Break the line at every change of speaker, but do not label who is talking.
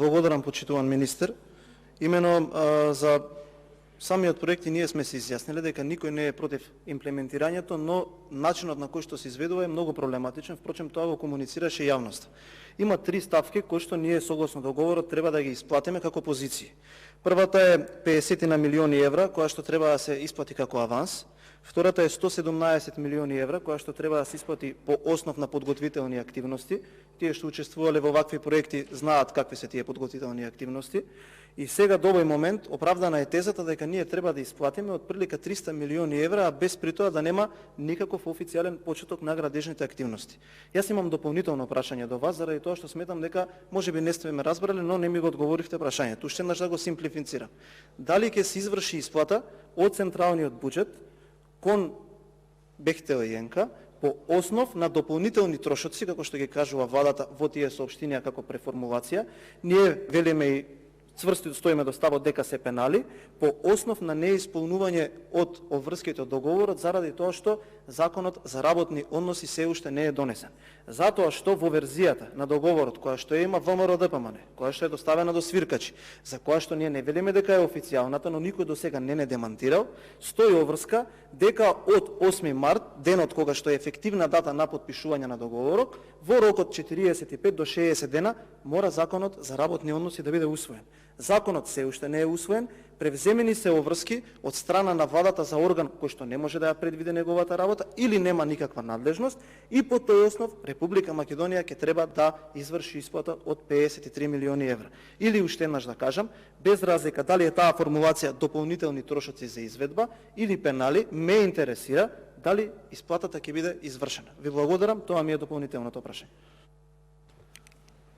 Благодарам, почитуван министер. Имено за самиот проект и ние сме се изјасниле дека никој не е против имплементирањето, но начинот на кој што се изведува е многу проблематичен, впрочем тоа го комуницираше јавноста. Има 3 ставки кои што ние согласно договорот треба да ги исплатиме како позиции. Првата е 50 на милиони евра, која што треба да се исплати како аванс. Втората е 117 милиони евра, која што треба да се исплати по основ на подготвителни активности. Тие што учествувале во вакви проекти знаат какви се тие подготвителни активности. И сега до овој момент оправдана е тезата дека ние треба да исплатиме отприлика 300 милиони евра, а без при тоа да нема никаков официјален почеток на градежните активности. Јас имам дополнително прашање до вас, заради тоа што сметам дека можеби не сте ме разбрале, но не ми го одговоривте прашањето. Уште еднаш да го симплифицирам. Дали ќе се изврши исплата од централниот буџет кон Бехтел и ЕНК по основ на дополнителни трошоци, како што ги кажува владата во тие соопштинија како преформулација, ние велиме и цврсто стоиме до ставот дека се пенали по основ на неисполнување од обврските договорот заради тоа што законот за работни односи се уште не е донесен. Затоа што во верзијата на договорот која што има ВМРО-ДПМН, која што е доставена до свиркачи, за која што ние не велиме дека е официјалната, но никој до сега не демантирал, стои обврска дека од 8 март, денот кога што е ефективна дата на потпишување на договорот, во рок од 45 до 60 дена мора законот за работни односи да биде усвоен. Законот се уште не е усвоен, превземени се обврски од страна на владата за орган кој што не може да ја предвиде неговата работа или нема никаква надлежност и по тој основ Република Македонија ќе треба да изврши исплата од 53 милиони евра. Или уште еднаш да кажам, без разлика дали е таа формулација дополнителни трошоци за изведба или пенали, ме интересира дали исплатата ќе биде извршена. Ви благодарам, тоа ми е дополнителното прашање.